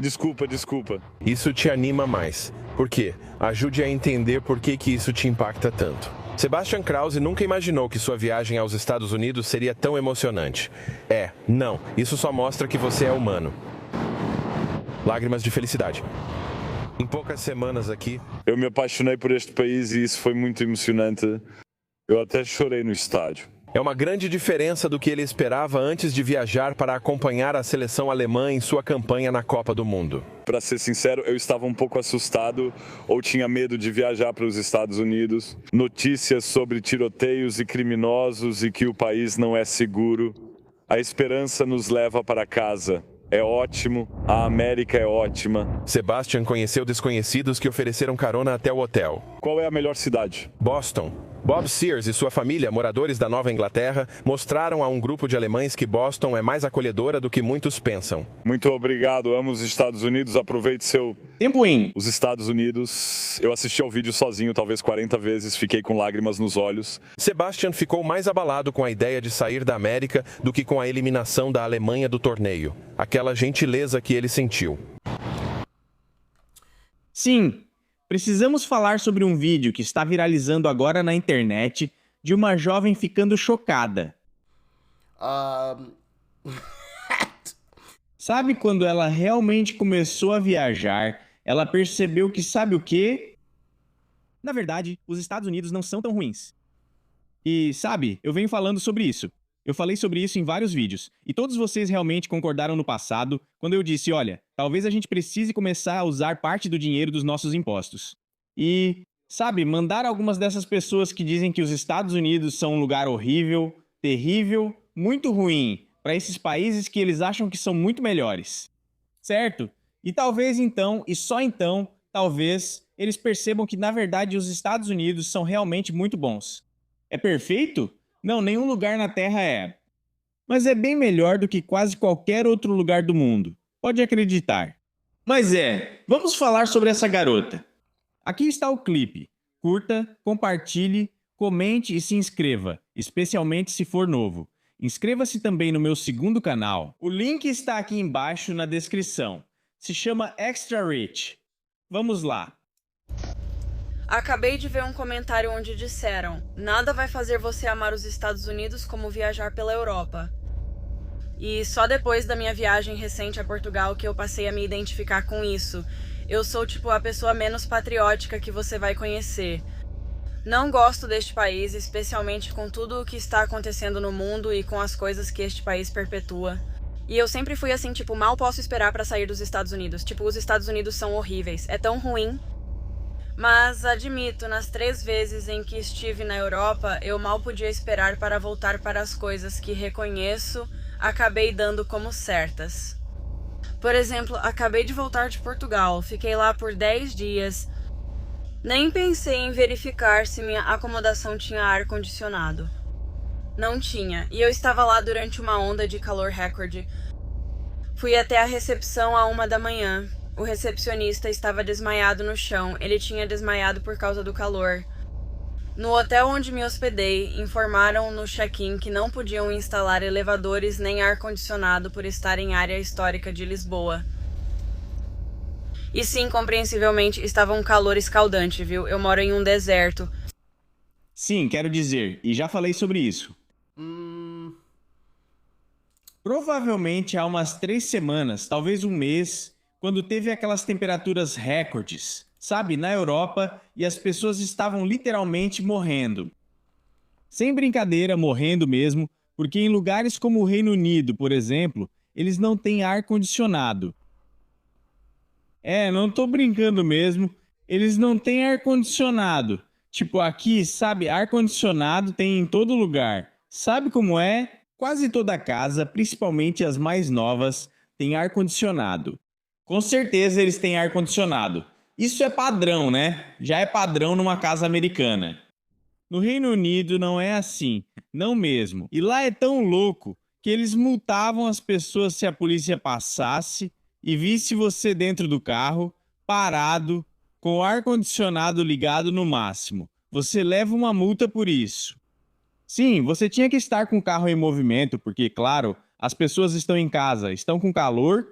Desculpa. Isso te anima mais. Por quê? Ajude a entender por que isso te impacta tanto. Sebastian Krause nunca imaginou que sua viagem aos Estados Unidos seria tão emocionante. Não, isso só mostra que você é humano. Lágrimas de felicidade. Em poucas semanas aqui... Eu me apaixonei por este país e isso foi muito emocionante. Eu até chorei no estádio. É uma grande diferença do que ele esperava antes de viajar para acompanhar a seleção alemã em sua campanha na Copa do Mundo. Para ser sincero, eu estava um pouco assustado ou tinha medo de viajar para os Estados Unidos. Notícias sobre tiroteios e criminosos e que o país não é seguro. A esperança nos leva para casa. É ótimo, a América é ótima. Sebastian conheceu desconhecidos que ofereceram carona até o hotel. Qual é a melhor cidade? Boston. Bob Sears e sua família, moradores da Nova Inglaterra, mostraram a um grupo de alemães que Boston é mais acolhedora do que muitos pensam. Muito obrigado, amo os Estados Unidos, aproveite seu... Tempo em... Os Estados Unidos, eu assisti ao vídeo sozinho talvez 40 vezes, fiquei com lágrimas nos olhos. Sebastian ficou mais abalado com a ideia de sair da América do que com a eliminação da Alemanha do torneio. Aquela gentileza que ele sentiu. Sim. Precisamos falar sobre um vídeo que está viralizando agora na internet de uma jovem ficando chocada. Sabe quando ela realmente começou a viajar, ela percebeu que sabe o quê? Na verdade, os Estados Unidos não são tão ruins. E, sabe, eu venho falando sobre isso. Eu falei sobre isso em vários vídeos, e todos vocês realmente concordaram no passado, quando eu disse, olha, talvez a gente precise começar a usar parte do dinheiro dos nossos impostos. E, sabe, mandar algumas dessas pessoas que dizem que os Estados Unidos são um lugar horrível, terrível, muito ruim, para esses países que eles acham que são muito melhores. Certo? E talvez então, e só então, talvez, eles percebam que na verdade os Estados Unidos são realmente muito bons. É perfeito? Não, nenhum lugar na Terra é. Mas é bem melhor do que quase qualquer outro lugar do mundo. Pode acreditar. Mas vamos falar sobre essa garota. Aqui está o clipe. Curta, compartilhe, comente e se inscreva, especialmente se for novo. Inscreva-se também no meu segundo canal. O link está aqui embaixo na descrição. Se chama Extra Rich. Vamos lá. Acabei de ver um comentário onde disseram: nada vai fazer você amar os Estados Unidos como viajar pela Europa. E só depois da minha viagem recente a Portugal que eu passei a me identificar com isso. Eu sou tipo a pessoa menos patriótica que você vai conhecer. Não gosto deste país, especialmente com tudo o que está acontecendo no mundo e com as coisas que este país perpetua. E eu sempre fui assim, tipo, mal posso esperar pra sair dos Estados Unidos. Tipo, os Estados Unidos são horríveis. É tão ruim. Mas admito, nas 3 vezes em que estive na Europa, eu mal podia esperar para voltar para as coisas que reconheço, acabei dando como certas. Por exemplo, acabei de voltar de Portugal, fiquei lá por 10 dias. Nem pensei em verificar se minha acomodação tinha ar-condicionado. Não tinha, e eu estava lá durante uma onda de calor recorde. Fui até a recepção à 1 da manhã. O recepcionista estava desmaiado no chão, ele tinha desmaiado por causa do calor. No hotel onde me hospedei, informaram no check-in que não podiam instalar elevadores nem ar-condicionado por estar em área histórica de Lisboa. E sim, compreensivelmente, estava um calor escaldante, viu? Eu moro em um deserto. Sim, quero dizer, e já falei sobre isso. Provavelmente há umas 3 semanas, talvez um mês, quando teve aquelas temperaturas recordes, sabe, na Europa, e as pessoas estavam literalmente morrendo. Sem brincadeira, morrendo mesmo, porque em lugares como o Reino Unido, por exemplo, eles não têm ar-condicionado. Não tô brincando mesmo, eles não têm ar-condicionado. Tipo, aqui, sabe, ar-condicionado tem em todo lugar. Sabe como é? Quase toda casa, principalmente as mais novas, tem ar-condicionado. Com certeza eles têm ar-condicionado. Isso é padrão, né? Já é padrão numa casa americana. No Reino Unido não é assim, não mesmo. E lá é tão louco que eles multavam as pessoas se a polícia passasse e visse você dentro do carro, parado, com o ar-condicionado ligado no máximo. Você leva uma multa por isso. Sim, você tinha que estar com o carro em movimento, porque, claro, as pessoas estão em casa, estão com calor,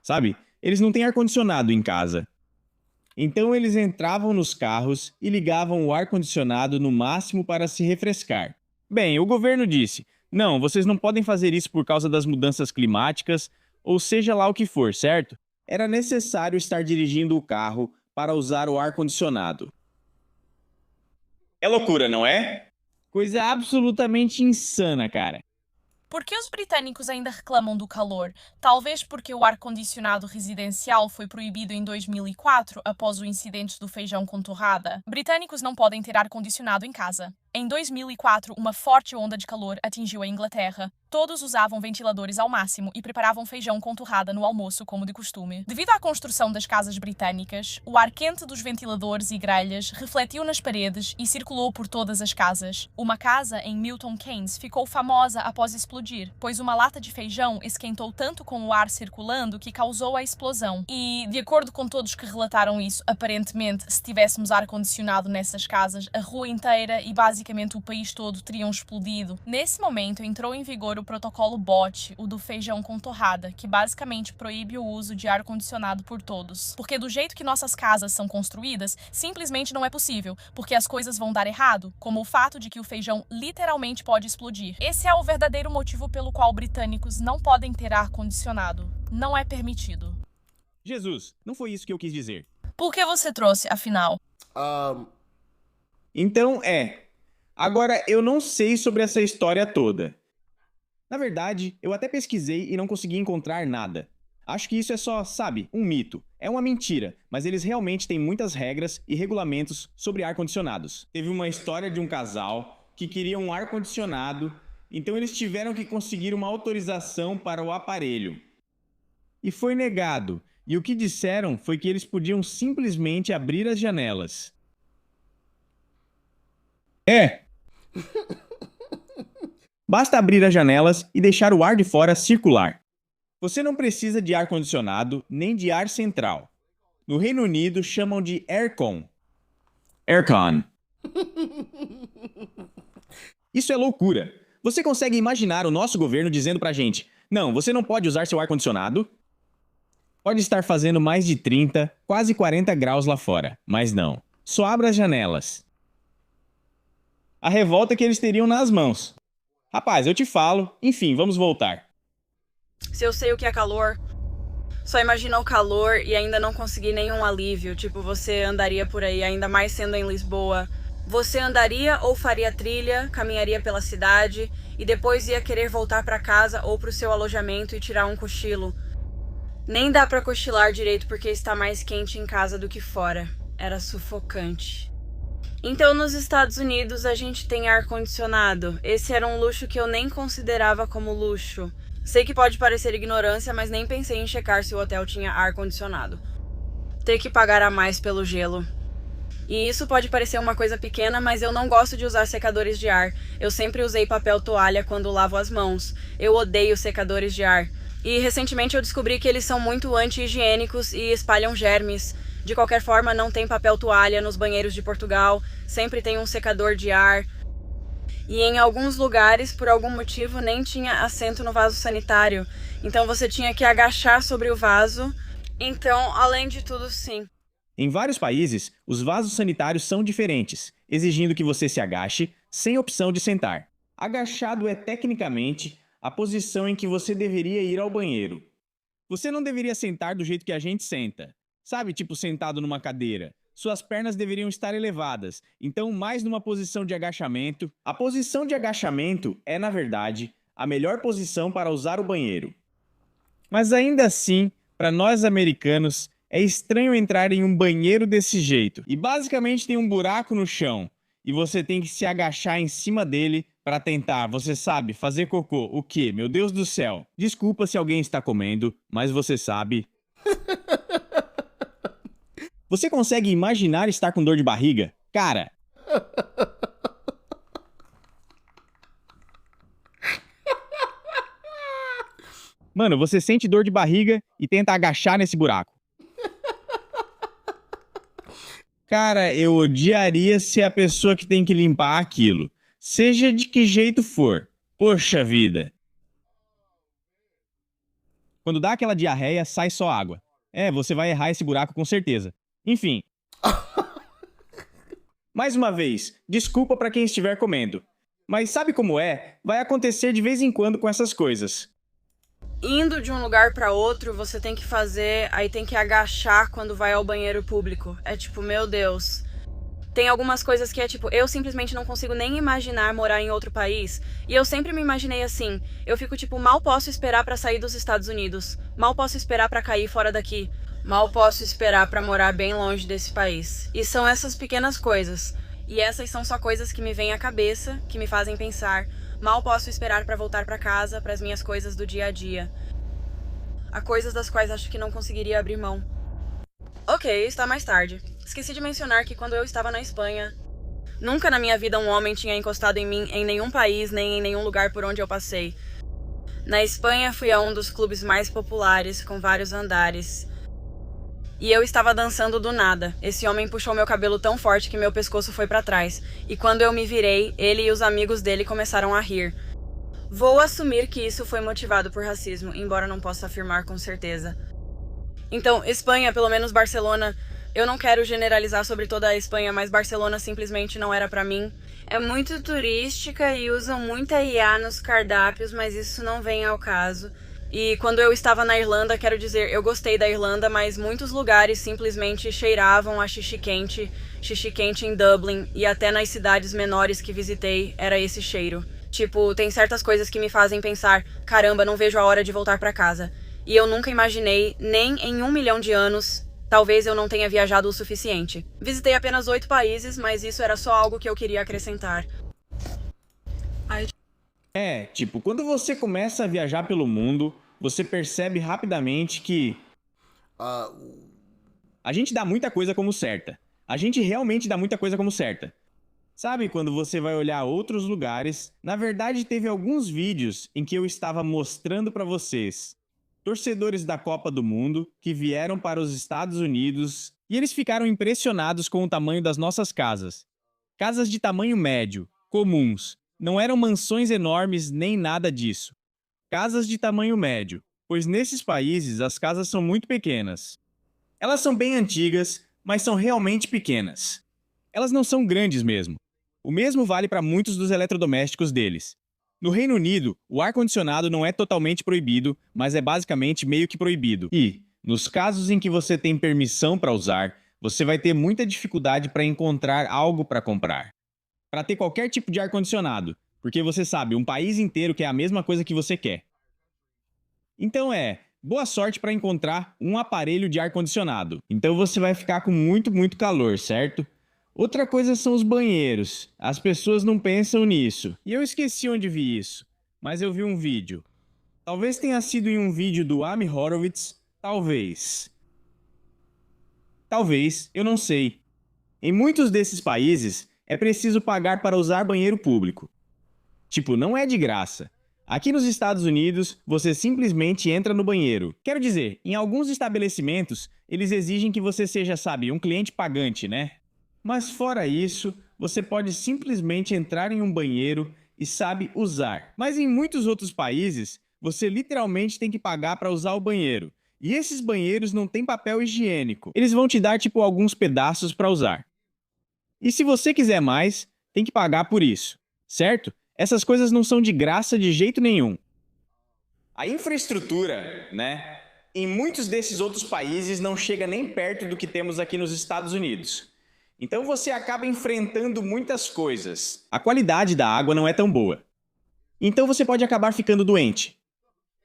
sabe? eles não têm ar-condicionado em casa. Então eles entravam nos carros e ligavam o ar-condicionado no máximo para se refrescar. Bem, o governo disse: não, vocês não podem fazer isso por causa das mudanças climáticas, ou seja lá o que for, certo? Era necessário estar dirigindo o carro para usar o ar-condicionado. É loucura, não é? Coisa absolutamente insana, cara. Por que os britânicos ainda reclamam do calor? Talvez porque o ar-condicionado residencial foi proibido em 2004 após o incidente do feijão com torrada. Britânicos não podem ter ar-condicionado em casa. Em 2004, uma forte onda de calor atingiu a Inglaterra. Todos usavam ventiladores ao máximo e preparavam feijão com torrada no almoço, como de costume. Devido à construção das casas britânicas, o ar quente dos ventiladores e grelhas refletiu nas paredes e circulou por todas as casas. Uma casa em Milton Keynes ficou famosa após explodir, pois uma lata de feijão esquentou tanto com o ar circulando que causou a explosão. E, de acordo com todos que relataram isso, aparentemente, se tivéssemos ar-condicionado nessas casas, a rua inteira e basicamente o país todo teriam explodido. Nesse momento entrou em vigor o protocolo BOT, o do feijão com torrada, que basicamente proíbe o uso de ar-condicionado por todos. Porque do jeito que nossas casas são construídas, simplesmente não é possível, porque as coisas vão dar errado, como o fato de que o feijão literalmente pode explodir. Esse é o verdadeiro motivo pelo qual britânicos não podem ter ar-condicionado. Não é permitido. Jesus, não foi isso que eu quis dizer. Por que você trouxe, afinal? Então, Agora, eu não sei sobre essa história toda. Na verdade, eu até pesquisei e não consegui encontrar nada. Acho que isso é só, sabe, um mito. É uma mentira, mas eles realmente têm muitas regras e regulamentos sobre ar-condicionados. Teve uma história de um casal que queria um ar-condicionado, então eles tiveram que conseguir uma autorização para o aparelho. E foi negado, e o que disseram foi que eles podiam simplesmente abrir as janelas. Basta abrir as janelas e deixar o ar de fora circular. Você não precisa de ar-condicionado nem de ar central. No Reino Unido chamam de aircon. Aircon. Isso é loucura. Você consegue imaginar o nosso governo dizendo pra gente: não, você não pode usar seu ar-condicionado? Pode estar fazendo mais de 30, quase 40 graus lá fora, mas não. Só abra as janelas. A revolta que eles teriam nas mãos. Rapaz, eu te falo. Enfim, vamos voltar. Se eu sei o que é calor, só imagina o calor e ainda não conseguir nenhum alívio. Tipo, você andaria por aí, ainda mais sendo em Lisboa. Você andaria ou faria trilha, caminharia pela cidade e depois ia querer voltar pra casa ou pro seu alojamento e tirar um cochilo. Nem dá pra cochilar direito porque está mais quente em casa do que fora. Era sufocante. Então, nos Estados Unidos, a gente tem ar-condicionado. Esse era um luxo que eu nem considerava como luxo. Sei que pode parecer ignorância, mas nem pensei em checar se o hotel tinha ar-condicionado. Ter que pagar a mais pelo gelo. E isso pode parecer uma coisa pequena, mas eu não gosto de usar secadores de ar. Eu sempre usei papel toalha quando lavo as mãos. Eu odeio secadores de ar. E recentemente eu descobri que eles são muito anti-higiênicos e espalham germes. De qualquer forma, não tem papel toalha nos banheiros de Portugal, sempre tem um secador de ar. E em alguns lugares, por algum motivo, nem tinha assento no vaso sanitário. Então você tinha que agachar sobre o vaso. Então, além de tudo, sim. Em vários países, os vasos sanitários são diferentes, exigindo que você se agache, sem opção de sentar. Agachado é, tecnicamente, a posição em que você deveria ir ao banheiro. Você não deveria sentar do jeito que a gente senta. Sabe, tipo sentado numa cadeira. Suas pernas deveriam estar elevadas, então mais numa posição de agachamento. A posição de agachamento é, na verdade, a melhor posição para usar o banheiro. Mas ainda assim, para nós americanos, é estranho entrar em um banheiro desse jeito. E basicamente tem um buraco no chão, e você tem que se agachar em cima dele para tentar, você sabe, fazer cocô. O quê? Meu Deus do céu. Desculpa se alguém está comendo, mas você sabe... Você consegue imaginar estar com dor de barriga? Cara... Mano, você sente dor de barriga e tenta agachar nesse buraco. Cara, eu odiaria ser a pessoa que tem que limpar aquilo. Seja de que jeito for. Poxa vida. Quando dá aquela diarreia, sai só água. você vai errar esse buraco com certeza. Enfim. Mais uma vez, desculpa pra quem estiver comendo. Mas sabe como é? Vai acontecer de vez em quando com essas coisas. Indo de um lugar pra outro, você tem que fazer, aí tem que agachar quando vai ao banheiro público. É tipo, meu Deus. Tem algumas coisas que é tipo, eu simplesmente não consigo nem imaginar morar em outro país. E eu sempre me imaginei assim. Eu fico tipo, mal posso esperar pra sair dos Estados Unidos. Mal posso esperar pra cair fora daqui. Mal posso esperar pra morar bem longe desse país. E são essas pequenas coisas. E essas são só coisas que me vêm à cabeça, que me fazem pensar. Mal posso esperar pra voltar pra casa, pras minhas coisas do dia a dia. Há coisas das quais acho que não conseguiria abrir mão. Ok, está mais tarde. Esqueci de mencionar que quando eu estava na Espanha, nunca na minha vida um homem tinha encostado em mim em nenhum país, nem em nenhum lugar por onde eu passei. Na Espanha fui a um dos clubes mais populares, com vários andares. E eu estava dançando do nada. Esse homem puxou meu cabelo tão forte que meu pescoço foi pra trás. E quando eu me virei, ele e os amigos dele começaram a rir. Vou assumir que isso foi motivado por racismo, embora não possa afirmar com certeza. Então, Espanha, pelo menos Barcelona, eu não quero generalizar sobre toda a Espanha, mas Barcelona simplesmente não era pra mim. É muito turística e usam muita IA nos cardápios, mas isso não vem ao caso. E quando eu estava na Irlanda, quero dizer, eu gostei da Irlanda, mas muitos lugares simplesmente cheiravam a xixi quente em Dublin, e até nas cidades menores que visitei era esse cheiro. Tipo, tem certas coisas que me fazem pensar, caramba, não vejo a hora de voltar pra casa. E eu nunca imaginei, nem em 1 milhão de anos, talvez eu não tenha viajado o suficiente. Visitei apenas 8 países, mas isso era só algo que eu queria acrescentar. Quando você começa a viajar pelo mundo, você percebe rapidamente que a gente dá muita coisa como certa. A gente realmente dá muita coisa como certa. Sabe quando você vai olhar outros lugares? Na verdade, teve alguns vídeos em que eu estava mostrando pra vocês torcedores da Copa do Mundo que vieram para os Estados Unidos e eles ficaram impressionados com o tamanho das nossas casas. Casas de tamanho médio, comuns. Não eram mansões enormes nem nada disso. Casas de tamanho médio, pois nesses países as casas são muito pequenas. Elas são bem antigas, mas são realmente pequenas. Elas não são grandes mesmo. O mesmo vale para muitos dos eletrodomésticos deles. No Reino Unido, o ar-condicionado não é totalmente proibido, mas é basicamente meio que proibido. E, nos casos em que você tem permissão para usar, você vai ter muita dificuldade para encontrar algo para comprar. Para ter qualquer tipo de ar-condicionado, porque você sabe, um país inteiro quer a mesma coisa que você quer. Então boa sorte para encontrar um aparelho de ar-condicionado. Então você vai ficar com muito calor, certo? Outra coisa são os banheiros. As pessoas não pensam nisso. E eu esqueci onde vi isso, mas eu vi um vídeo. Talvez tenha sido em um vídeo do Amy Horowitz, talvez. Talvez, eu não sei. Em muitos desses países, é preciso pagar para usar banheiro público. Tipo, não é de graça. Aqui nos Estados Unidos, você simplesmente entra no banheiro. Quero dizer, em alguns estabelecimentos, eles exigem que você seja, sabe, um cliente pagante, né? Mas fora isso, você pode simplesmente entrar em um banheiro e sabe usar. Mas em muitos outros países, você literalmente tem que pagar para usar o banheiro. E esses banheiros não têm papel higiênico. Eles vão te dar, tipo, alguns pedaços para usar. E se você quiser mais, tem que pagar por isso, certo? Essas coisas não são de graça de jeito nenhum. A infraestrutura, né? Em muitos desses outros países não chega nem perto do que temos aqui nos Estados Unidos. Então você acaba enfrentando muitas coisas. A qualidade da água não é tão boa. Então você pode acabar ficando doente.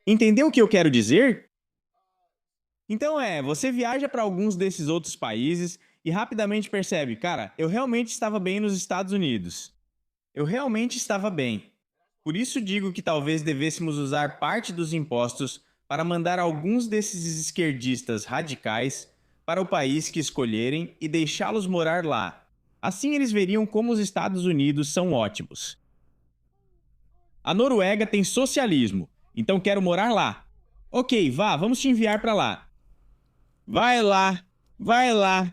Entendeu o que eu quero dizer? Então você viaja para alguns desses outros países e rapidamente percebe, cara, eu realmente estava bem nos Estados Unidos. Eu realmente estava bem. Por isso digo que talvez devêssemos usar parte dos impostos para mandar alguns desses esquerdistas radicais para o país que escolherem e deixá-los morar lá. Assim eles veriam como os Estados Unidos são ótimos. A Noruega tem socialismo, então quero morar lá. Ok, vamos te enviar para lá. Vai lá.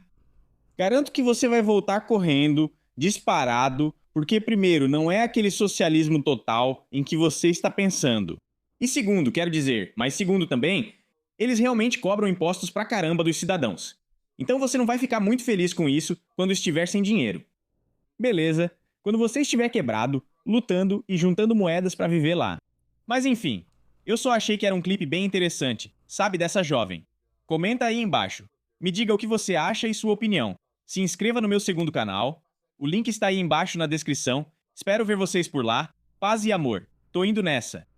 Garanto que você vai voltar correndo, disparado, porque primeiro, não é aquele socialismo total em que você está pensando. E segundo, quero dizer, mas segundo também, Eles realmente cobram impostos pra caramba dos cidadãos. Então você não vai ficar muito feliz com isso quando estiver sem dinheiro. Beleza, quando você estiver quebrado, lutando e juntando moedas pra viver lá. Mas enfim, eu só achei que era um clipe bem interessante, sabe, dessa jovem. Comenta aí embaixo. Me diga o que você acha e sua opinião. Se inscreva no meu segundo canal. O link está aí embaixo na descrição. Espero ver vocês por lá. Paz e amor. Tô indo nessa.